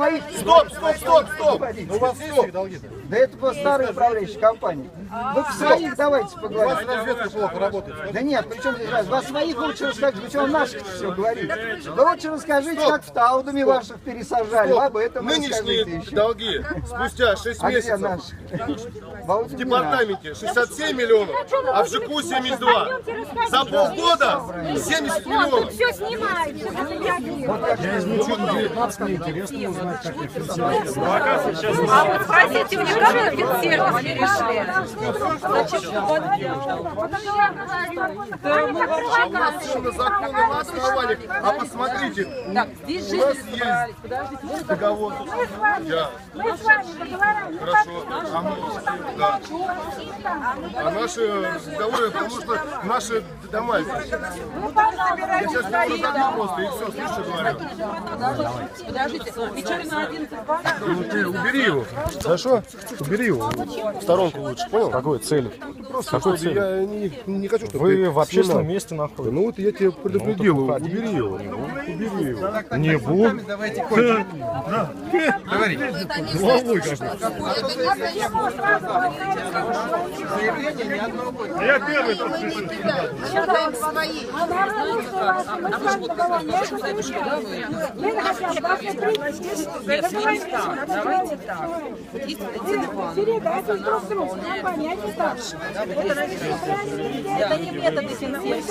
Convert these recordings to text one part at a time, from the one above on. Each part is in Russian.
моих... Стоп! У вас стоп! Да это было старые управляющие компании. Вы в своих давайте У поговорим. вас разведка плохо работает. Да нет, причем здесь раз. Вас своих лучше расскажите, почему наших все говорите. Вы лучше расскажите, как в Таудами ваших пересажали. Об этом расскажите Нынешние еще. долги спустя 6 А где месяцев наши? в департаменте 67 миллионов, а в ЖКУ 72. За полгода 70 миллионов. Все снимает. Я изучил 19, мне интересно узнать, как их финансировать. А вот спросите у них, как вы финансировать перешли? На законных основаниях. А посмотрите, Так, здесь у нас жители есть договор. Мы с вами поговорим. Хорошо. А наши договоры, потому что наши дома. Я сейчас говорю так просто, и все, слушай, говорю. Подождите, вечерина 11 Ну ты убери его. Хорошо? Убери его. В сторонку лучше, понял? Какой целью? Просто какой целью? Я не хочу, чтобы Вы ты в общественном снимал. месте находитесь. Ну вот я тебе предупредил, Ну, так убери его. Убери его. Не буду. Головой кажется. Я первый тут Давайте так. Это не методы финансирования.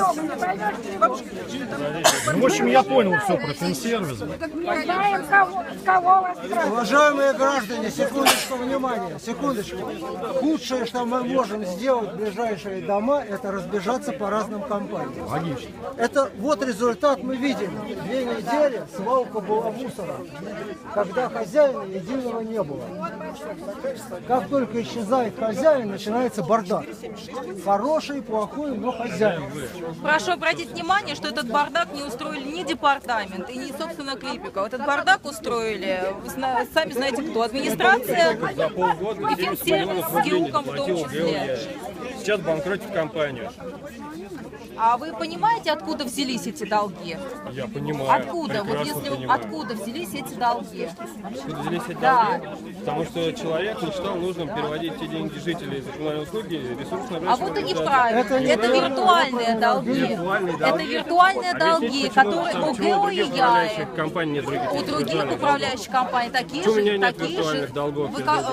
В общем, я понял все про финсервис. Не знаем, кого вас спрашивать. Уважаемые граждане, секундочку внимания, секундочку. Худшее, что мы можем сделать в ближайшие дома, это разбежаться по разным компаниям. Логично. Это вот результат мы видим. 2 недели свалка была мусора, когда хозяина единого не было. Как только исчезает хозяин, начинается бардак. Хороший, плохой, но хозяин. Прошу обратить внимание, что этот бардак не устроили ни департамент и ни, собственно, Клипиков. Этот бардак устроили, вы сами знаете кто, администрация и финсервис с ГИУКом в том числе. Сейчас банкротит компанию. А вы понимаете, откуда взялись эти долги? Я понимаю. Откуда? Вот прекрасно если понимаю. откуда взялись эти долги? Откуда взялись эти Да. долги? Потому что человек не считал нужным переводить те деньги жителей за коммунальные услуги ресурсно А вот и неправильно. Это виртуальные долги. Виртуальные Это долги. виртуальные долги, Объясните, которые почему у у ГЭО и других ЯЭ. управляющих компаний нет других У других виртуальных управляющих компаний такие Почему же, у меня нет такие же. виртуальных долгов? Вы Я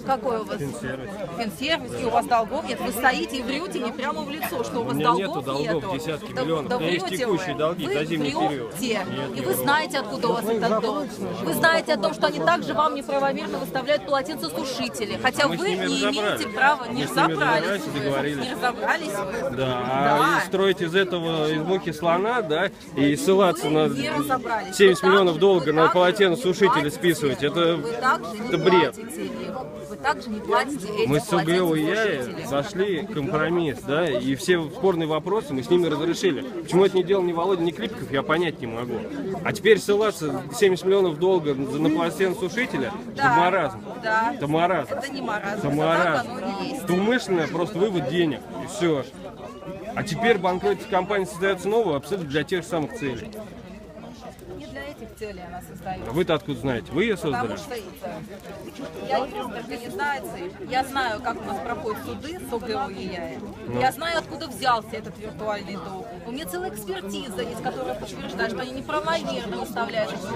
какой у вас? Финсервис. Финсервис, и у вас долгов нет. Вы стоите и врете мне прямо в лицо, что у вас меня долгов нету долгов, десятки миллионов. Да У меня есть врете текущие вы. долги Вы за зимний период. врете. Нет, И не вы вру. знаете, откуда у вас этот долг. Вы знаете о том, что они также вам неправомерно выставляют полотенцесушители. Хотя Мы с вы ними не разобрались. имеете права. Мы Не с ними разобрались. разобрались и договорились. Не разобрались? Да, Да. и строить из этого из мухи слона, да, и ссылаться Вы на не разобрались. 70 Вы миллионов также- долга вы на также полотенцесушители не списывать, это платите. Вы бред. платите их. Вы также не платите этим Мы с УГУ и ЯЭ полотенцесушителям. нашли компромисс, да, и все спорные вопросы мы с ними разрешили. Почему это не делал ни Володя, ни Клипиков, я понять не могу. А теперь ссылаться 70 миллионов долга на полотенцесушителя, это маразм. Да. Это маразм. Это не маразм. Это Так маразм. оно и есть. Это умышленное просто вывод денег, и все. А теперь банкротить компания создается новая абсолютно для тех самых целей. Не для этих целей она создается. Вы-то откуда знаете? Вы ее создали? Потому что я юрист организации, я знаю, как у нас проходят суды с ОГО и ЯЭ. Я знаю, откуда взялся этот виртуальный долг. У меня целая экспертиза есть, которая подтверждает, что они неправомерно выставляют эти